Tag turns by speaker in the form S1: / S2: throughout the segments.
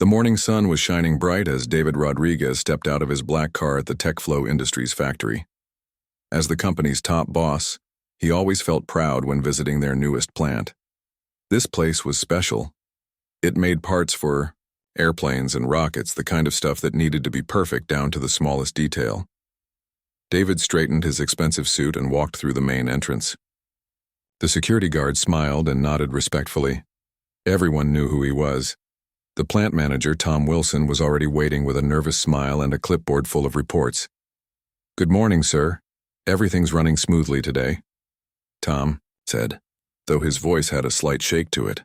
S1: The morning sun was shining bright as David Rodriguez stepped out of his black car at the TechFlow Industries factory. As the company's top boss, he always felt proud when visiting their newest plant. This place was special. It made parts for airplanes and rockets, the kind of stuff that needed to be perfect down to the smallest detail. David straightened his expensive suit and walked through the main entrance. The security guard smiled and nodded respectfully. Everyone knew who he was. The plant manager, Tom Wilson, was already waiting with a nervous smile and a clipboard full of reports. "Good morning, sir. Everything's running smoothly today," Tom said, though his voice had a slight shake to it.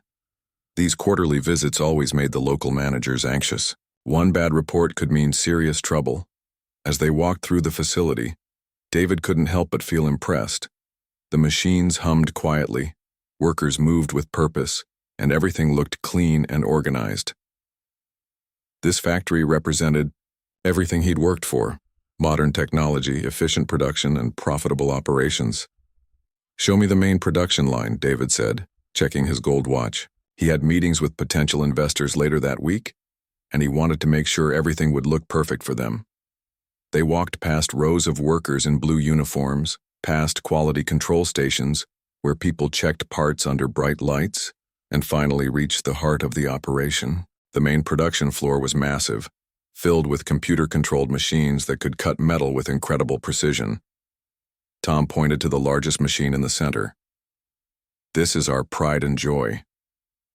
S1: These quarterly visits always made the local managers anxious. One bad report could mean serious trouble. As they walked through the facility, David couldn't help but feel impressed. The machines hummed quietly, workers moved with purpose, and everything looked clean and organized. This factory represented everything he'd worked for: modern technology, efficient production, and profitable operations. "Show me the main production line," David said, checking his gold watch. He had meetings with potential investors later that week, and he wanted to make sure everything would look perfect for them. They walked past rows of workers in blue uniforms, past quality control stations where people checked parts under bright lights, and finally reached the heart of the operation. The main production floor was massive, filled with computer-controlled machines that could cut metal with incredible precision. Tom pointed to the largest machine in the center. "This is our pride and joy.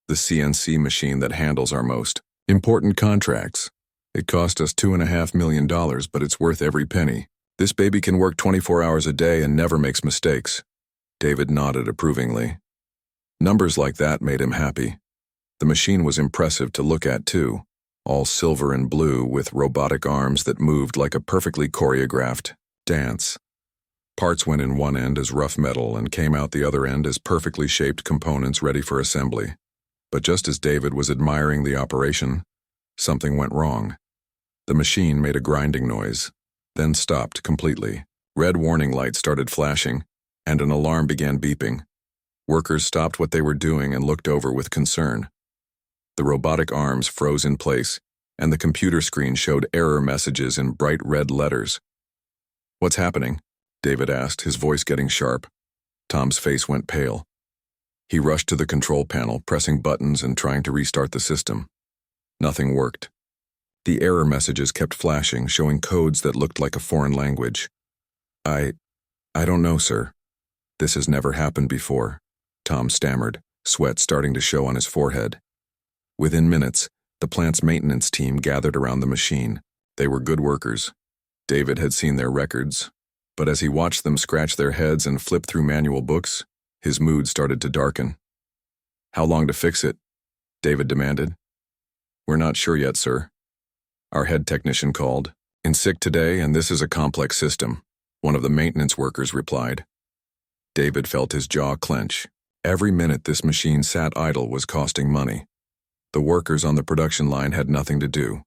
S1: The CNC machine that handles our most important contracts. It cost us $2.5 million, but it's worth every penny. This baby can work 24 hours a day and never makes mistakes." David nodded approvingly. Numbers like that made him happy. The machine was impressive to look at, too, all silver and blue with robotic arms that moved like a perfectly choreographed dance. Parts went in one end as rough metal and came out the other end as perfectly shaped components ready for assembly. But just as David was admiring the operation, something went wrong. The machine made a grinding noise, then stopped completely. Red warning lights started flashing, and an alarm began beeping. Workers stopped what they were doing and looked over with concern. The robotic arms froze in place, and the computer screen showed error messages in bright red letters. "What's happening?" David asked, his voice getting sharp. Tom's face went pale. He rushed to the control panel, pressing buttons and trying to restart the system. Nothing worked. The error messages kept flashing, showing codes that looked like a foreign language. I don't know, sir. This has never happened before," Tom stammered, sweat starting to show on his forehead. Within minutes, the plant's maintenance team gathered around the machine. They were good workers. David had seen their records, but as he watched them scratch their heads and flip through manual books, his mood started to darken. "How long to fix it?" David demanded. "We're not sure yet, sir. Our head technician called in sick today, and this is a complex system," one of the maintenance workers replied. David felt his jaw clench. Every minute this machine sat idle was costing money. The workers on the production line had nothing to do.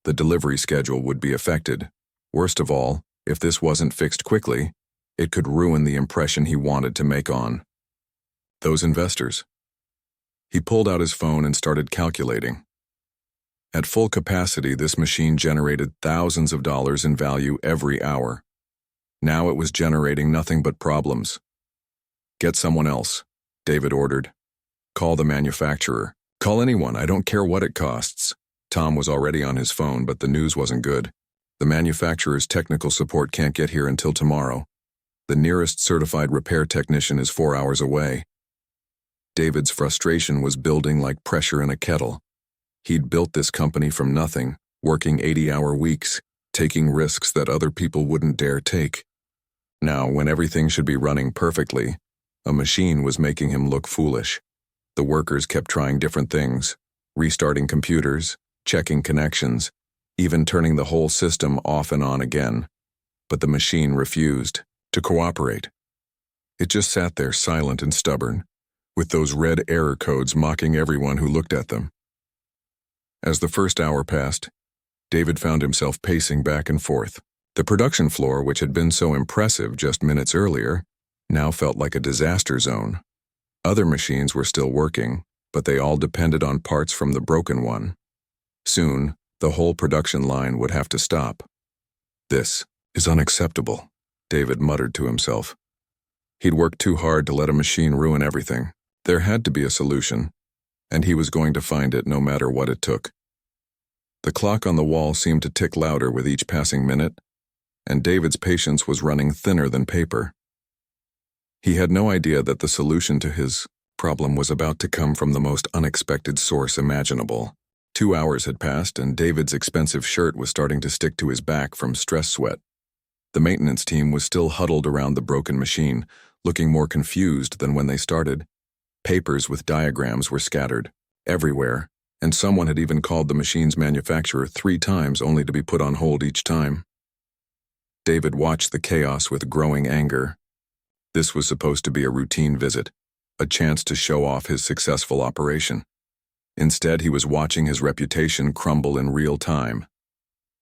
S1: The delivery schedule would be affected. Worst of all, if this wasn't fixed quickly, it could ruin the impression he wanted to make on those investors. He pulled out his phone and started calculating. At full capacity, this machine generated thousands of dollars in value every hour. Now it was generating nothing but problems. "Get someone else," David ordered. "Call the manufacturer. Call anyone, I don't care what it costs." Tom was already on his phone, but the news wasn't good. "The manufacturer's technical support can't get here until tomorrow. The nearest certified repair technician is 4 hours away." David's frustration was building like pressure in a kettle. He'd built this company from nothing, working 80-hour weeks, taking risks that other people wouldn't dare take. Now, when everything should be running perfectly, a machine was making him look foolish. The workers kept trying different things, restarting computers, checking connections, even turning the whole system off and on again. But the machine refused to cooperate. It just sat there silent and stubborn, with those red error codes mocking everyone who looked at them. As the first hour passed, David found himself pacing back and forth. The production floor, which had been so impressive just minutes earlier, now felt like a disaster zone. Other machines were still working, but they all depended on parts from the broken one. Soon, the whole production line would have to stop. This is unacceptable, David muttered to himself. He'd worked too hard to let a machine ruin everything. There had to be a solution, and he was going to find it no matter what it took. The clock on the wall seemed to tick louder with each passing minute, and David's patience was running thinner than paper. He had no idea that the solution to his problem was about to come from the most unexpected source imaginable. 2 hours had passed, and David's expensive shirt was starting to stick to his back from stress sweat. The maintenance team was still huddled around the broken machine, looking more confused than when they started. Papers with diagrams were scattered everywhere, and someone had even called the machine's manufacturer 3 times only to be put on hold each time. David watched the chaos with growing anger. This was supposed to be a routine visit, a chance to show off his successful operation. Instead, he was watching his reputation crumble in real time.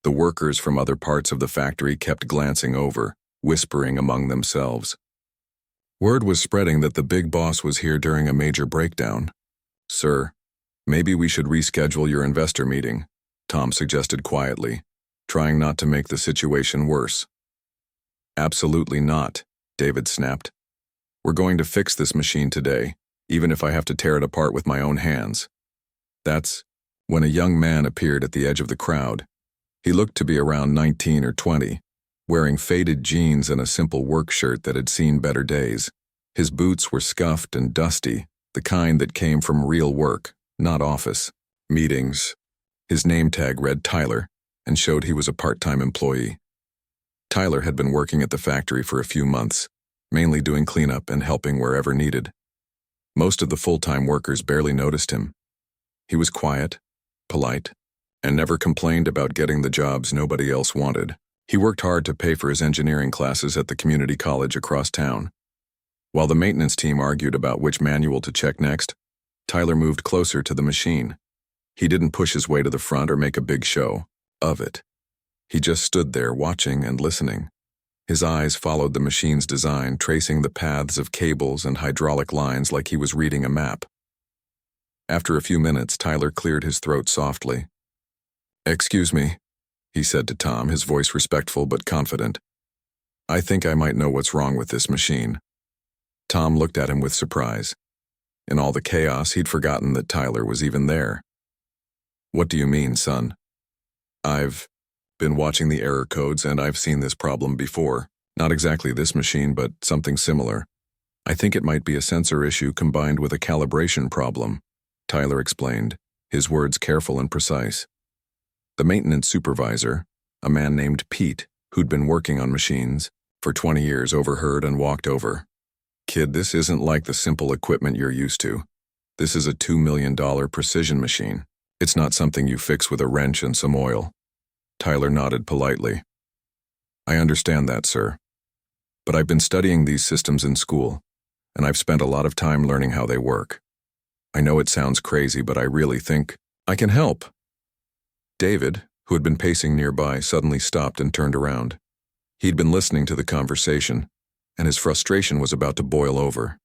S1: The workers from other parts of the factory kept glancing over, whispering among themselves. Word was spreading that the big boss was here during a major breakdown. "Sir, maybe we should reschedule your investor meeting," Tom suggested quietly, trying not to make the situation worse. "Absolutely not," David snapped. "We're going to fix this machine today, even if I have to tear it apart with my own hands." That's when a young man appeared at the edge of the crowd. He looked to be around 19 or 20, wearing faded jeans and a simple work shirt that had seen better days. His boots were scuffed and dusty, the kind that came from real work, not office meetings. His name tag read Tyler and showed he was a part-time employee. Tyler had been working at the factory for a few months, mainly doing cleanup and helping wherever needed. Most of the full-time workers barely noticed him. He was quiet, polite, and never complained about getting the jobs nobody else wanted. He worked hard to pay for his engineering classes at the community college across town. While the maintenance team argued about which manual to check next, Tyler moved closer to the machine. He didn't push his way to the front or make a big show of it. He just stood there watching and listening. His eyes followed the machine's design, tracing the paths of cables and hydraulic lines like he was reading a map. After a few minutes, Tyler cleared his throat softly. "Excuse me," he said to Tom, his voice respectful but confident. "I think I might know what's wrong with this machine." Tom looked at him with surprise. In all the chaos, he'd forgotten that Tyler was even there. "What do you mean, son?" "I've been watching the error codes and I've seen this problem before. Not exactly this machine, but something similar. I think it might be a sensor issue combined with a calibration problem," Tyler explained, his words careful and precise. The maintenance supervisor, a man named Pete, who'd been working on machines for 20 years, overheard and walked over. "Kid, this isn't like the simple equipment you're used to. This is a $2 million precision machine. It's not something you fix with a wrench and some oil." Tyler nodded politely. "I understand that, sir. But I've been studying these systems in school, and I've spent a lot of time learning how they work. I know it sounds crazy, but I really think I can help." David, who had been pacing nearby, suddenly stopped and turned around. He'd been listening to the conversation, and his frustration was about to boil over.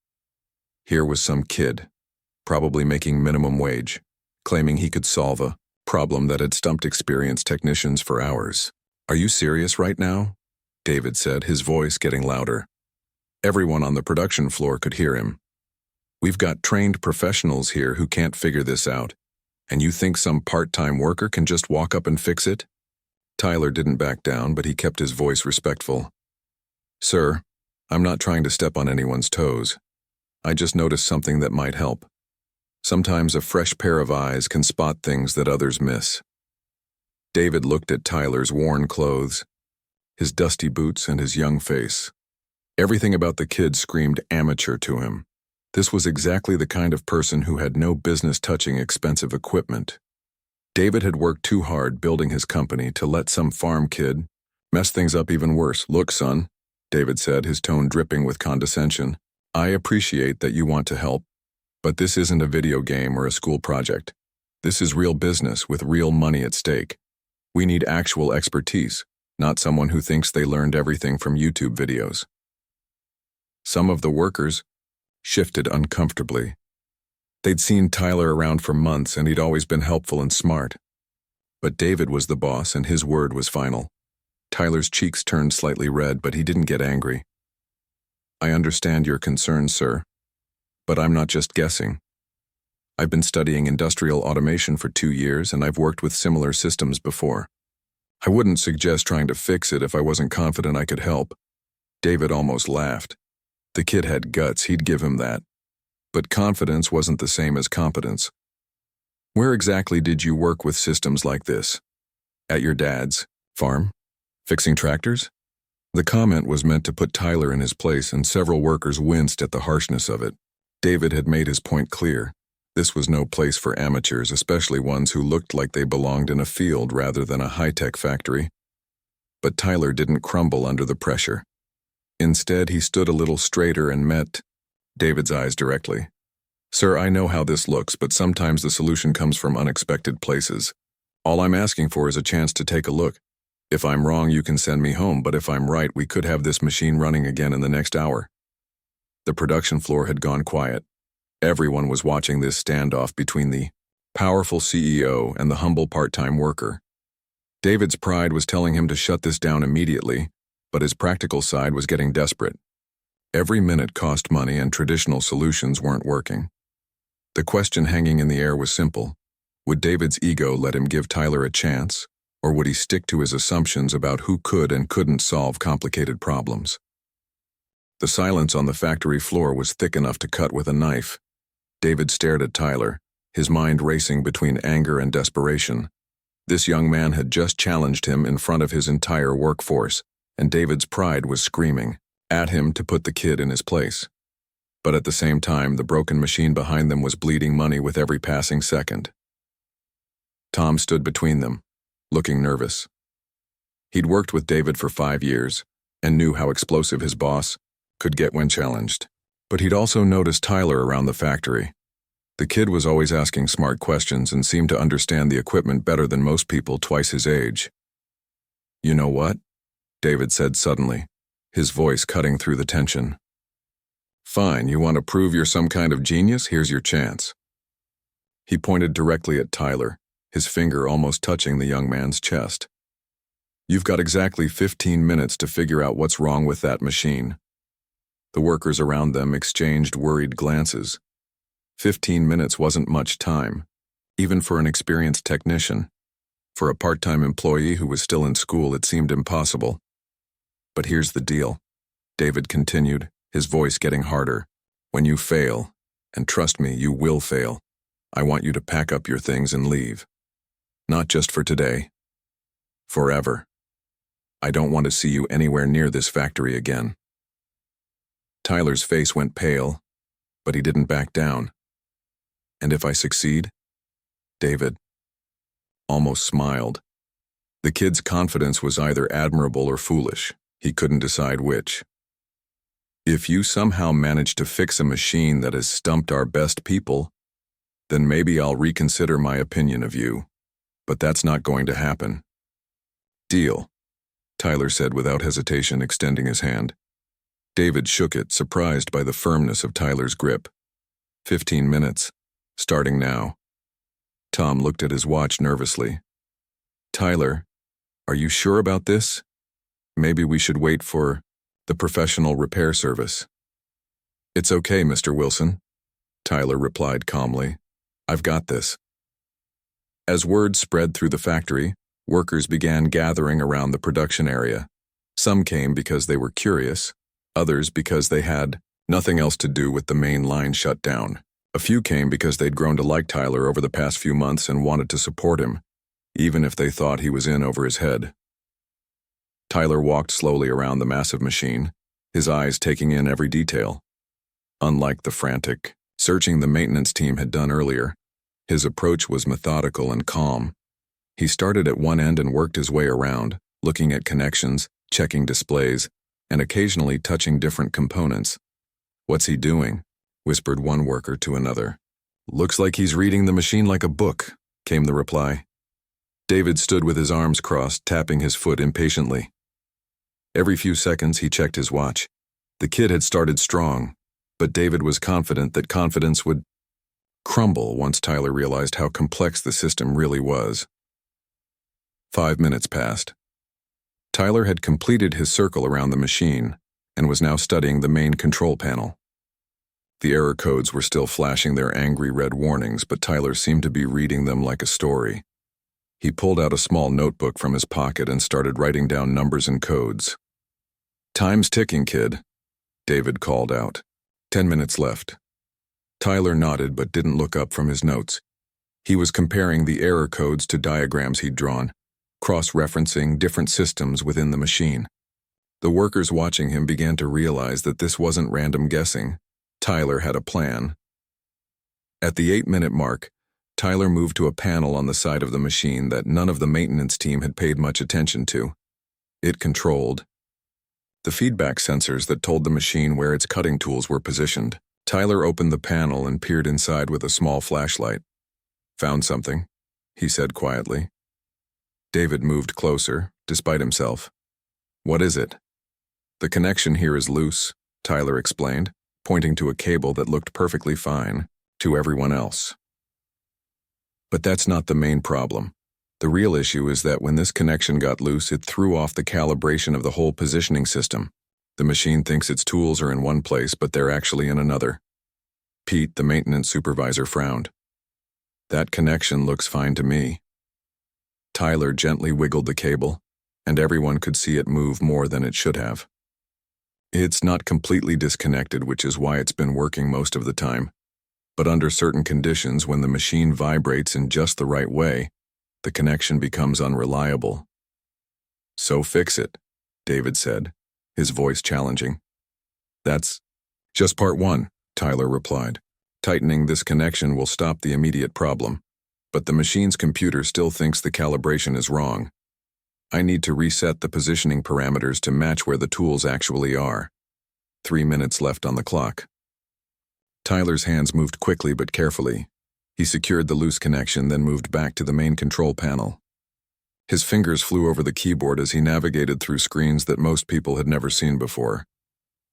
S1: Here was some kid, probably making minimum wage, claiming he could solve a problem that had stumped experienced technicians for hours. "Are you serious right now?" David said, his voice getting louder. Everyone on the production floor could hear him. "We've got trained professionals here who can't figure this out, and you think some part-time worker can just walk up and fix it?" Tyler didn't back down, but he kept his voice respectful. "Sir, I'm not trying to step on anyone's toes. I just noticed something that might help. Sometimes a fresh pair of eyes can spot things that others miss." David looked at Tyler's worn clothes, his dusty boots, and his young face. Everything about the kid screamed amateur to him. This was exactly the kind of person who had no business touching expensive equipment. David had worked too hard building his company to let some farm kid mess things up even worse. "Look, son," David said, his tone dripping with condescension. "I appreciate that you want to help, but this isn't a video game or a school project. This is real business with real money at stake. We need actual expertise, not someone who thinks they learned everything from YouTube videos." Some of the workers shifted uncomfortably. They'd seen Tyler around for months, and he'd always been helpful and smart. But David was the boss and his word was final. Tyler's cheeks turned slightly red, but he didn't get angry. I understand your concerns, sir. But I'm not just guessing. I've been studying industrial automation for 2 years and I've worked with similar systems before. I wouldn't suggest trying to fix it if I wasn't confident I could help. David almost laughed. The kid had guts, he'd give him that. But confidence wasn't the same as competence. Where exactly did you work with systems like this? At your dad's farm? Fixing tractors? The comment was meant to put Tyler in his place, and several workers winced at the harshness of it. David had made his point clear. This was no place for amateurs, especially ones who looked like they belonged in a field rather than a high-tech factory. But Tyler didn't crumble under the pressure. Instead, he stood a little straighter and met David's eyes directly. Sir, I know how this looks, but sometimes the solution comes from unexpected places. All I'm asking for is a chance to take a look. If I'm wrong, you can send me home, but if I'm right, we could have this machine running again in the next hour. The production floor had gone quiet. Everyone was watching this standoff between the powerful CEO and the humble part-time worker. David's pride was telling him to shut this down immediately, but his practical side was getting desperate. Every minute cost money and traditional solutions weren't working. The question hanging in the air was simple. Would David's ego let him give Tyler a chance, or would he stick to his assumptions about who could and couldn't solve complicated problems? The silence on the factory floor was thick enough to cut with a knife. David stared at Tyler, his mind racing between anger and desperation. This young man had just challenged him in front of his entire workforce, and David's pride was screaming at him to put the kid in his place. But at the same time, the broken machine behind them was bleeding money with every passing second. Tom stood between them, looking nervous. He'd worked with David for 5 years and knew how explosive his boss could get when challenged. But he'd also noticed Tyler around the factory. The kid was always asking smart questions and seemed to understand the equipment better than most people twice his age. You know what? David said suddenly, his voice cutting through the tension. Fine, you want to prove you're some kind of genius? Here's your chance. He pointed directly at Tyler, his finger almost touching the young man's chest. You've got exactly 15 minutes to figure out what's wrong with that machine. The workers around them exchanged worried glances. 15 minutes wasn't much time, even for an experienced technician. For a part-time employee who was still in school, it seemed impossible. But here's the deal, David continued, his voice getting harder. When you fail, and trust me, you will fail, I want you to pack up your things and leave. Not just for today. Forever. I don't want to see you anywhere near this factory again. Tyler's face went pale, but he didn't back down. And if I succeed? David almost smiled. The kid's confidence was either admirable or foolish. He couldn't decide which. If you somehow manage to fix a machine that has stumped our best people, then maybe I'll reconsider my opinion of you. But that's not going to happen. Deal, Tyler said without hesitation, extending his hand. David shook it, surprised by the firmness of Tyler's grip. 15 minutes, starting now. Tom looked at his watch nervously. Tyler, are you sure about this? Maybe we should wait for the professional repair service. It's okay, Mr. Wilson, Tyler replied calmly. I've got this. As word spread through the factory, workers began gathering around the production area. Some came because they were curious, others because they had nothing else to do with the main line shut down. A few came because they'd grown to like Tyler over the past few months and wanted to support him, even if they thought he was in over his head. Tyler walked slowly around the massive machine, his eyes taking in every detail. Unlike the frantic searching the maintenance team had done earlier, his approach was methodical and calm. He started at one end and worked his way around, looking at connections, checking displays, and occasionally touching different components. What's he doing? Whispered one worker to another. Looks like he's reading the machine like a book, came the reply. David stood with his arms crossed, tapping his foot impatiently. Every few seconds he checked his watch. The kid had started strong, but David was confident that confidence would crumble once Tyler realized how complex the system really was. 5 minutes passed. Tyler had completed his circle around the machine and was now studying the main control panel. The error codes were still flashing their angry red warnings, but Tyler seemed to be reading them like a story. He pulled out a small notebook from his pocket and started writing down numbers and codes. "Time's ticking, kid," David called out. 10 minutes left. Tyler nodded but didn't look up from his notes. He was comparing the error codes to diagrams he'd drawn, cross-referencing different systems within the machine. The workers watching him began to realize that this wasn't random guessing. Tyler had a plan. At the 8-minute mark, Tyler moved to a panel on the side of the machine that none of the maintenance team had paid much attention to. It controlled the feedback sensors that told the machine where its cutting tools were positioned. Tyler opened the panel and peered inside with a small flashlight. "Found something," he said quietly. David moved closer, despite himself. "What is it?" "The connection here is loose," Tyler explained, pointing to a cable that looked perfectly fine to everyone else. "But that's not the main problem. The real issue is that when this connection got loose, it threw off the calibration of the whole positioning system. The machine thinks its tools are in one place, but they're actually in another." Pete, the maintenance supervisor, frowned. "That connection looks fine to me." Tyler gently wiggled the cable, and everyone could see it move more than it should have. "It's not completely disconnected, which is why it's been working most of the time. But under certain conditions, when the machine vibrates in just the right way, the connection becomes unreliable." "So fix it," David said, his voice challenging. "That's just part one," Tyler replied. "Tightening this connection will stop the immediate problem, but the machine's computer still thinks the calibration is wrong. I need to reset the positioning parameters to match where the tools actually are." 3 minutes left on the clock. Tyler's hands moved quickly but carefully. He secured the loose connection, then moved back to the main control panel. His fingers flew over the keyboard as he navigated through screens that most people had never seen before.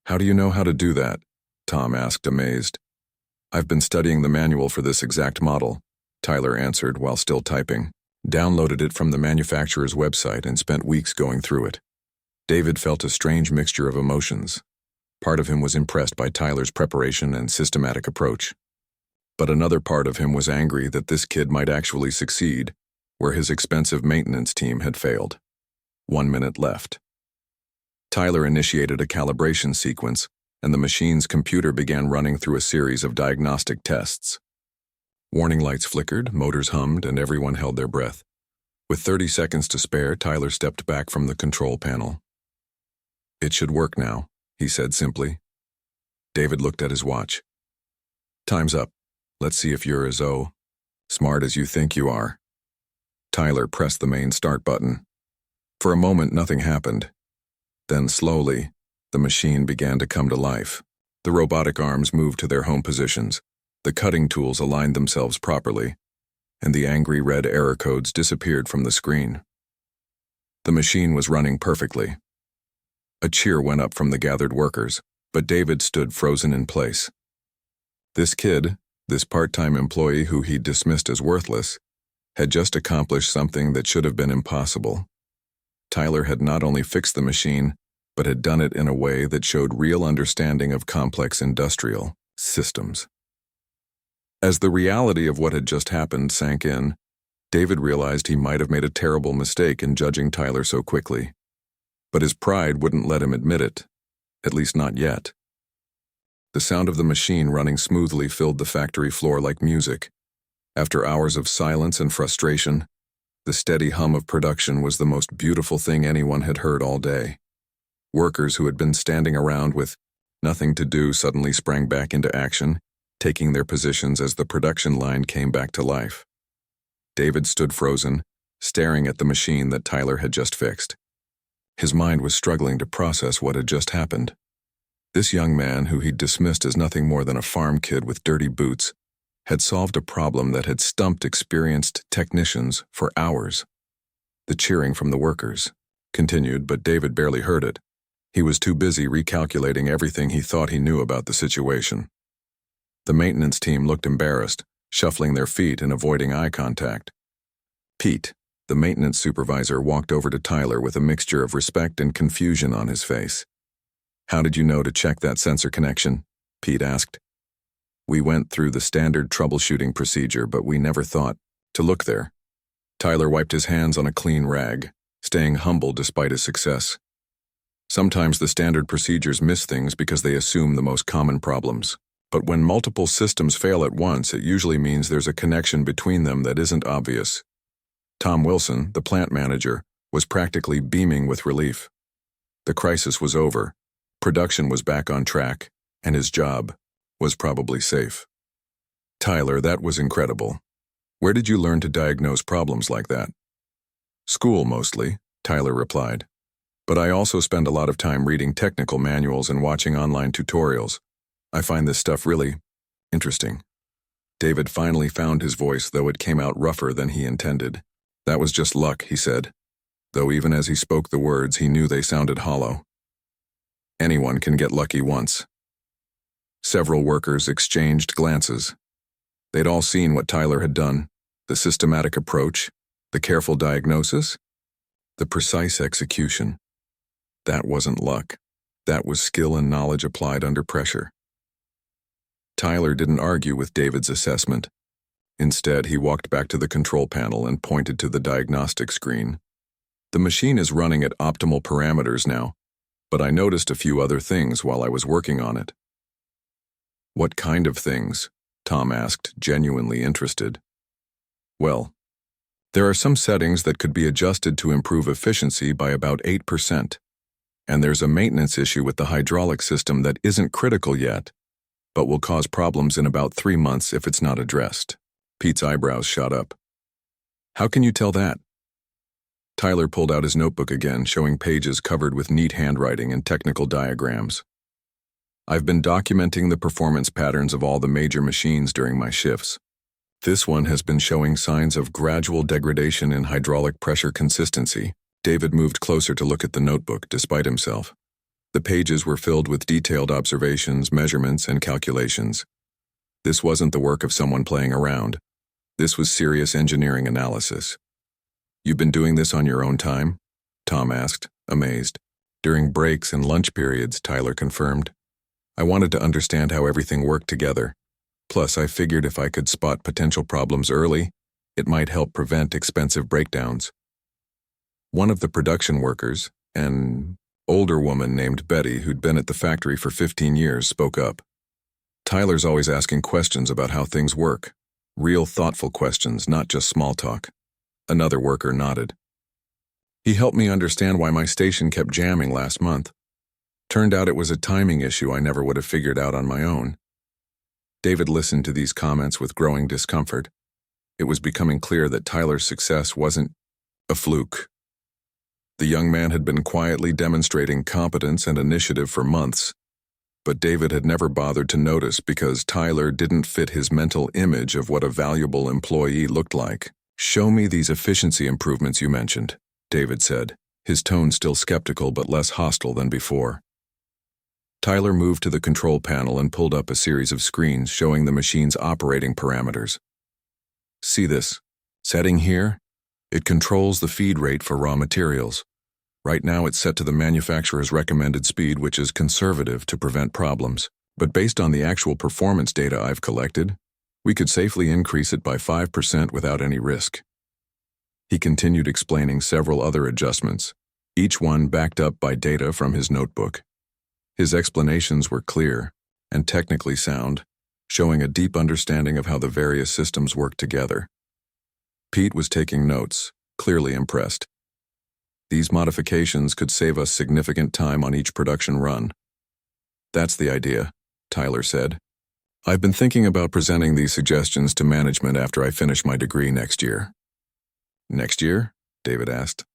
S1: "How do you know how to do that?" Tom asked, amazed. "I've been studying the manual for this exact model," Tyler answered while still typing. "Downloaded it from the manufacturer's website and spent weeks going through it." David felt a strange mixture of emotions. Part of him was impressed by Tyler's preparation and systematic approach. But another part of him was angry that this kid might actually succeed, where his expensive maintenance team had failed. 1 minute left. Tyler initiated a calibration sequence, and the machine's computer began running through a series of diagnostic tests. Warning lights flickered, motors hummed, and everyone held their breath. With 30 seconds to spare, Tyler stepped back from the control panel. "It should work now," he said simply. David looked at his watch. "Time's up. Let's see if you're as smart as you think you are." Tyler pressed the main start button. For a moment, nothing happened. Then slowly, the machine began to come to life. The robotic arms moved to their home positions. The cutting tools aligned themselves properly, and the angry red error codes disappeared from the screen. The machine was running perfectly. A cheer went up from the gathered workers, but David stood frozen in place. This kid, this part-time employee who he'd dismissed as worthless, had just accomplished something that should have been impossible. Tyler had not only fixed the machine, but had done it in a way that showed real understanding of complex industrial systems. As the reality of what had just happened sank in, David realized he might have made a terrible mistake in judging Tyler so quickly. But his pride wouldn't let him admit it, at least not yet. The sound of the machine running smoothly filled the factory floor like music. After hours of silence and frustration, the steady hum of production was the most beautiful thing anyone had heard all day. Workers who had been standing around with nothing to do suddenly sprang back into action, taking their positions as the production line came back to life. David stood frozen, staring at the machine that Tyler had just fixed. His mind was struggling to process what had just happened. This young man, who he'd dismissed as nothing more than a farm kid with dirty boots, had solved a problem that had stumped experienced technicians for hours. The cheering from the workers continued, but David barely heard it. He was too busy recalculating everything he thought he knew about the situation. The maintenance team looked embarrassed, shuffling their feet and avoiding eye contact. Pete, The maintenance supervisor walked over to Tyler with a mixture of respect and confusion on his face. "How did you know to check that sensor connection?" Pete asked. "We went through the standard troubleshooting procedure, but we never thought to look there." Tyler wiped his hands on a clean rag, staying humble despite his success. Sometimes the standard procedures miss things because they assume the most common problems. But when multiple systems fail at once, it usually means there's a connection between them that isn't obvious. Tom Wilson, the plant manager, was practically beaming with relief. The crisis was over, production was back on track, and his job was probably safe. "Tyler, that was incredible. Where did you learn to diagnose problems like that?" "School, mostly," Tyler replied. "But I also spend a lot of time reading technical manuals and watching online tutorials. I find this stuff really interesting." David finally found his voice, though it came out rougher than he intended. "That was just luck," he said, though even as he spoke the words, he knew they sounded hollow. "Anyone can get lucky once." Several workers exchanged glances. They'd all seen what Tyler had done, the systematic approach, the careful diagnosis, the precise execution. That wasn't luck. That was skill and knowledge applied under pressure. Tyler didn't argue with David's assessment. Instead, he walked back to the control panel and pointed to the diagnostic screen. "The machine is running at optimal parameters now, but I noticed a few other things while I was working on it." "What kind of things?" Tom asked, genuinely interested. "Well, there are some settings that could be adjusted to improve efficiency by about 8%. And there's a maintenance issue with the hydraulic system that isn't critical yet, but will cause problems in about 3 months if it's not addressed." Pete's eyebrows shot up. "How can you tell that?" Tyler pulled out his notebook again, showing pages covered with neat handwriting and technical diagrams. "I've been documenting the performance patterns of all the major machines during my shifts. This one has been showing signs of gradual degradation in hydraulic pressure consistency." David moved closer to look at the notebook, despite himself. The pages were filled with detailed observations, measurements, and calculations. This wasn't the work of someone playing around. This was serious engineering analysis. "You've been doing this on your own time?" Tom asked, amazed. "During breaks and lunch periods," Tyler confirmed. "I wanted to understand how everything worked together. Plus, I figured if I could spot potential problems early, it might help prevent expensive breakdowns." One of the production workers, an older woman named Betty who'd been at the factory for 15 years, spoke up. "Tyler's always asking questions about how things work. Real thoughtful questions, not just small talk." Another worker nodded. "He helped me understand why my station kept jamming last month. Turned out it was a timing issue I never would have figured out on my own." David listened to these comments with growing discomfort. It was becoming clear that Tyler's success wasn't a fluke. The young man had been quietly demonstrating competence and initiative for months, but David had never bothered to notice because Tyler didn't fit his mental image of what a valuable employee looked like. "Show me these efficiency improvements you mentioned," David said, his tone still skeptical but less hostile than before. Tyler moved to the control panel and pulled up a series of screens showing the machine's operating parameters. "See this? Setting here? It controls the feed rate for raw materials. Right now it's set to the manufacturer's recommended speed, which is conservative to prevent problems. But based on the actual performance data I've collected, we could safely increase it by 5% without any risk." He continued explaining several other adjustments, each one backed up by data from his notebook. His explanations were clear and technically sound, showing a deep understanding of how the various systems work together. Pete was taking notes, clearly impressed. "These modifications could save us significant time on each production run." "That's the idea," Tyler said. "I've been thinking about presenting these suggestions to management after I finish my degree next year." "Next year?" David asked.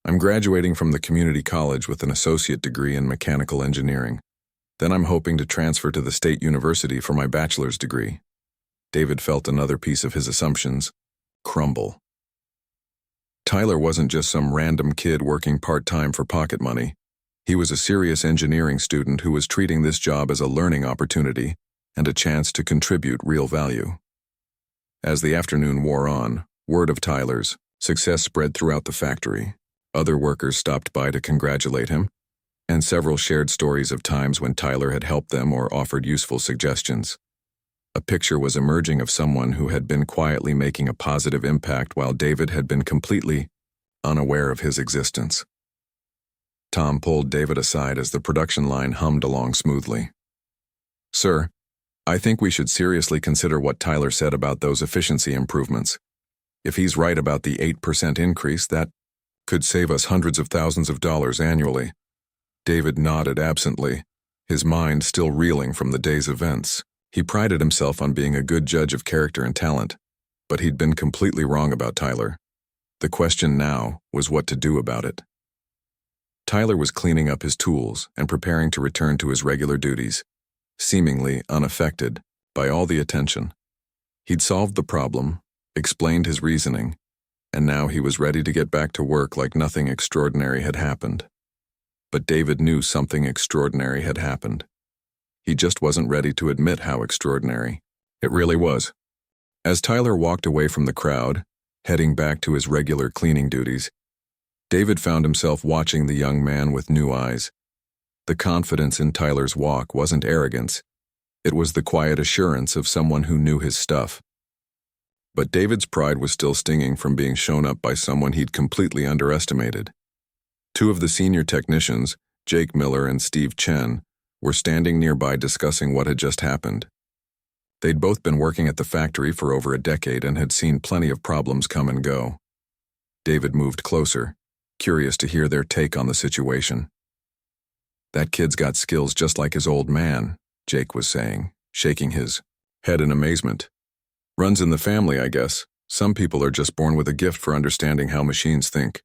S1: "I'm graduating from the community college with an associate degree in mechanical engineering. Then I'm hoping to transfer to the state university for my bachelor's degree." David felt another piece of his assumptions crumble. Tyler wasn't just some random kid working part-time for pocket money. He was a serious engineering student who was treating this job as a learning opportunity and a chance to contribute real value. As the afternoon wore on, word of Tyler's Success spread throughout the factory. Other workers stopped by to congratulate him, and several shared stories of times when Tyler had helped them or offered useful suggestions. A picture was emerging of someone who had been quietly making a positive impact while David had been completely unaware of his existence. Tom pulled David aside as the production line hummed along smoothly. "Sir, I think we should seriously consider what Tyler said about those efficiency improvements. If he's right about the 8% increase, that could save us hundreds of thousands of dollars annually." David nodded absently, his mind still reeling from the day's events. He prided himself on being a good judge of character and talent, but he'd been completely wrong about Tyler. The question now was what to do about it. Tyler was cleaning up his tools and preparing to return to his regular duties, seemingly unaffected by all the attention. He'd solved the problem, explained his reasoning, and now he was ready to get back to work like nothing extraordinary had happened. But David knew something extraordinary had happened. He just wasn't ready to admit how extraordinary it really was. As Tyler walked away from the crowd, heading back to his regular cleaning duties, David found himself watching the young man with new eyes. The confidence in Tyler's walk wasn't arrogance. It was the quiet assurance of someone who knew his stuff. But David's pride was still stinging from being shown up by someone he'd completely underestimated. Two of the senior technicians, Jake Miller and Steve Chen, were standing nearby discussing what had just happened. They'd both been working at the factory for over a decade and had seen plenty of problems come and go. David moved closer, curious to hear their take on the situation. "That kid's got skills just like his old man," Jake was saying, shaking his head in amazement. "Runs in the family, I guess. Some people are just born with a gift for understanding how machines think."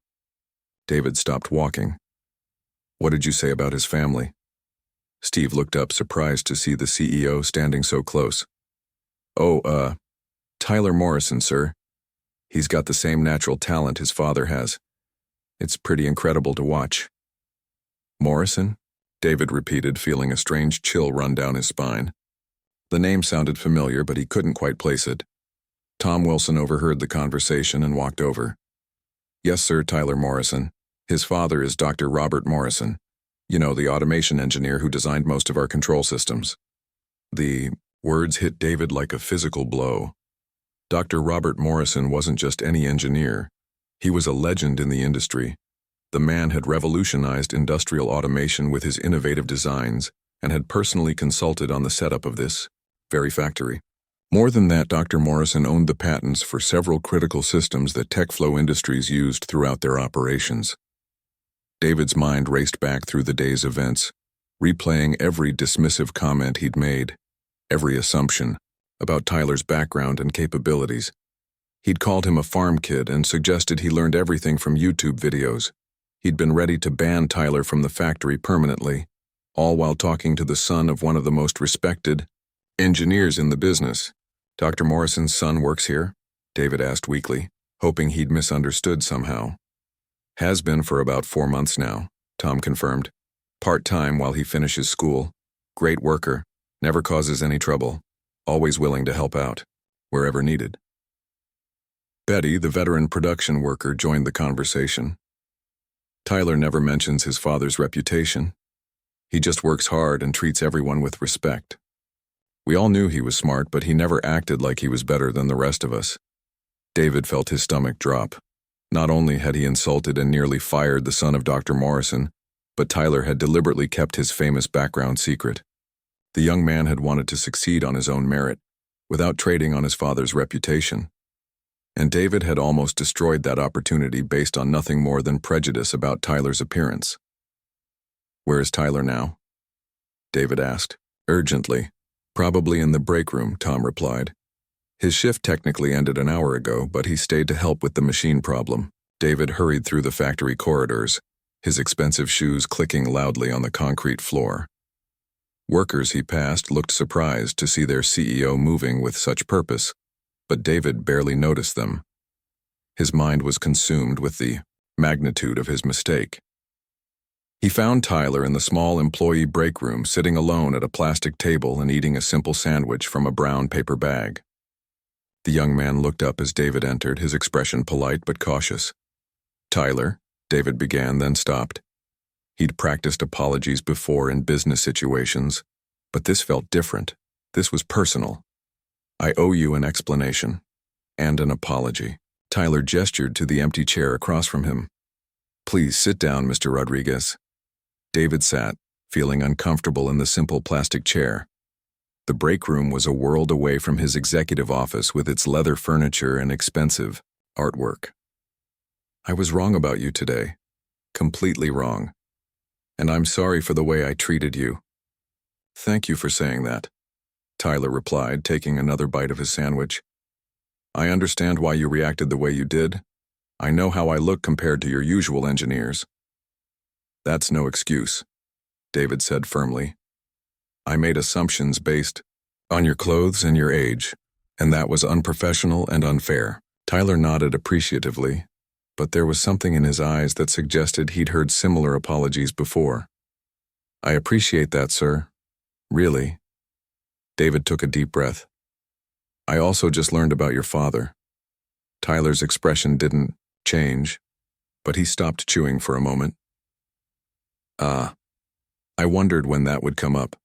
S1: David stopped walking. "What did you say about his family?" Steve looked up, surprised to see the CEO standing so close. "Oh, Tyler Morrison, sir. He's got the same natural talent his father has. It's pretty incredible to watch." "Morrison?" David repeated, feeling a strange chill run down his spine. The name sounded familiar, but he couldn't quite place it. Tom Wilson overheard the conversation and walked over. "Yes, sir, Tyler Morrison. His father is Dr. Robert Morrison. You know, the automation engineer who designed most of our control systems." The words hit David like a physical blow. Dr. Robert Morrison wasn't just any engineer. He was a legend in the industry. The man had revolutionized industrial automation with his innovative designs and had personally consulted on the setup of this very factory. More than that, Dr. Morrison owned the patents for several critical systems that TechFlow Industries used throughout their operations. David's mind raced back through the day's events, replaying every dismissive comment he'd made, every assumption about Tyler's background and capabilities. He'd called him a farm kid and suggested he learned everything from YouTube videos. He'd been ready to ban Tyler from the factory permanently, all while talking to the son of one of the most respected engineers in the business. "Dr. Morrison's son works here?" David asked weakly, hoping he'd misunderstood somehow. "Has been for about 4 months now," Tom confirmed. "Part-time while he finishes school. Great worker, never causes any trouble, always willing to help out, wherever needed." Betty, the veteran production worker, joined the conversation. "Tyler never mentions his father's reputation. He just works hard and treats everyone with respect. We all knew he was smart, but he never acted like he was better than the rest of us." David felt his stomach drop. Not only had he insulted and nearly fired the son of Dr. Morrison, but Tyler had deliberately kept his famous background secret. The young man had wanted to succeed on his own merit, without trading on his father's reputation. And David had almost destroyed that opportunity based on nothing more than prejudice about Tyler's appearance. "Where is Tyler now?" David asked, urgently. "Probably in the break room," Tom replied. "His shift technically ended an hour ago, but he stayed to help with the machine problem." David hurried through the factory corridors, his expensive shoes clicking loudly on the concrete floor. Workers he passed looked surprised to see their CEO moving with such purpose, but David barely noticed them. His mind was consumed with the magnitude of his mistake. He found Tyler in the small employee break room, sitting alone at a plastic table and eating a simple sandwich from a brown paper bag. The young man looked up as David entered, his expression polite but cautious. "Tyler," David began, then stopped. He'd practiced apologies before in business situations, but this felt different. This was personal. "I owe you an explanation. And an apology." Tyler gestured to the empty chair across from him. "Please sit down, Mr. Rodriguez." David sat, feeling uncomfortable in the simple plastic chair. The break room was a world away from his executive office with its leather furniture and expensive artwork. "I was wrong about you today. Completely wrong. And I'm sorry for the way I treated you." "Thank you for saying that," Tyler replied, taking another bite of his sandwich. "I understand why you reacted the way you did. I know how I look compared to your usual engineers." "That's no excuse," David said firmly. "I made assumptions based on your clothes and your age, and that was unprofessional and unfair." Tyler nodded appreciatively, but there was something in his eyes that suggested he'd heard similar apologies before. "I appreciate that, sir. Really." David took a deep breath. "I also just learned about your father." Tyler's expression didn't change, but he stopped chewing for a moment. I wondered when that would come up."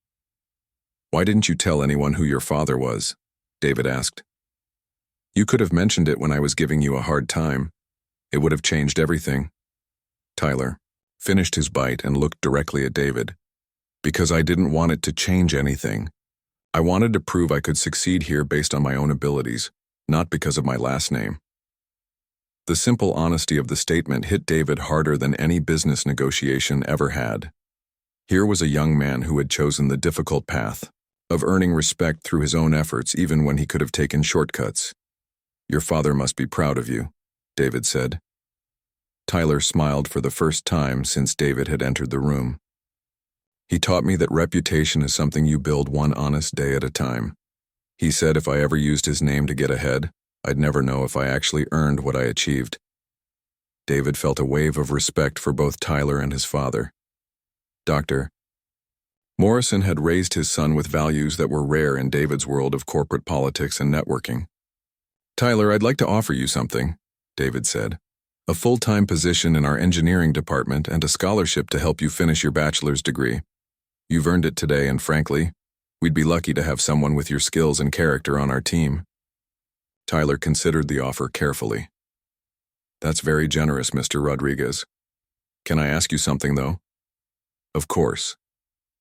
S1: "Why didn't you tell anyone who your father was?" David asked. "You could have mentioned it when I was giving you a hard time. It would have changed everything." Tyler finished his bite and looked directly at David. "Because I didn't want it to change anything. I wanted to prove I could succeed here based on my own abilities, not because of my last name." The simple honesty of the statement hit David harder than any business negotiation ever had. Here was a young man who had chosen the difficult path of earning respect through his own efforts even when he could have taken shortcuts. "Your father must be proud of you," David said. Tyler smiled for the first time since David had entered the room. "He taught me that reputation is something you build one honest day at a time. He said if I ever used his name to get ahead, I'd never know if I actually earned what I achieved." David felt a wave of respect for both Tyler and his father. Dr. Morrison had raised his son with values that were rare in David's world of corporate politics and networking. "Tyler, I'd like to offer you something," David said. "A full-time position in our engineering department and a scholarship to help you finish your bachelor's degree. You've earned it today, and frankly, we'd be lucky to have someone with your skills and character on our team." Tyler considered the offer carefully. "That's very generous, Mr. Rodriguez. Can I ask you something, though?" "Of course.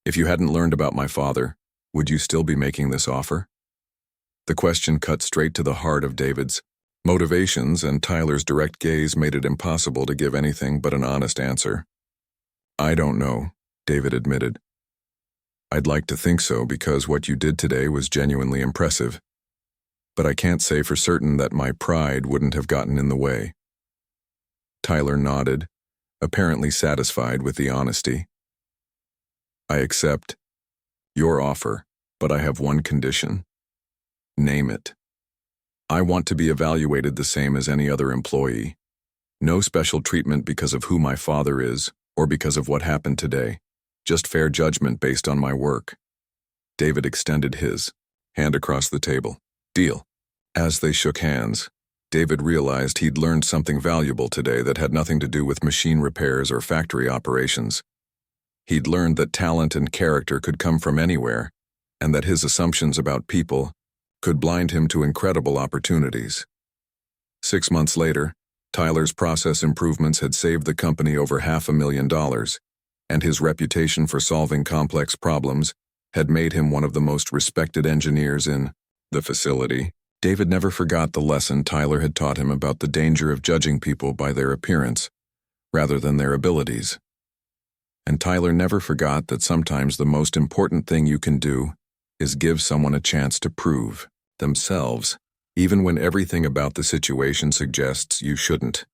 S1: If you hadn't learned about my father, would you still be making this offer?" The question cut straight to the heart of David's motivations, and Tyler's direct gaze made it impossible to give anything but an honest answer. "I don't know," David admitted. "I'd like to think so because what you did today was genuinely impressive. But I can't say for certain that my pride wouldn't have gotten in the way." Tyler nodded, apparently satisfied with the honesty. "I accept your offer, but I have one condition." "Name it." "I want to be evaluated the same as any other employee. No special treatment because of who my father is or because of what happened today. Just fair judgment based on my work." David extended his hand across the table. "Deal." As they shook hands, David realized he'd learned something valuable today that had nothing to do with machine repairs or factory operations. He'd learned that talent and character could come from anywhere, and that his assumptions about people could blind him to incredible opportunities. 6 months later, Tyler's process improvements had saved the company over $500,000, and his reputation for solving complex problems had made him one of the most respected engineers in the facility. David never forgot the lesson Tyler had taught him about the danger of judging people by their appearance rather than their abilities. And Tyler never forgot that sometimes the most important thing you can do is give someone a chance to prove themselves, even when everything about the situation suggests you shouldn't.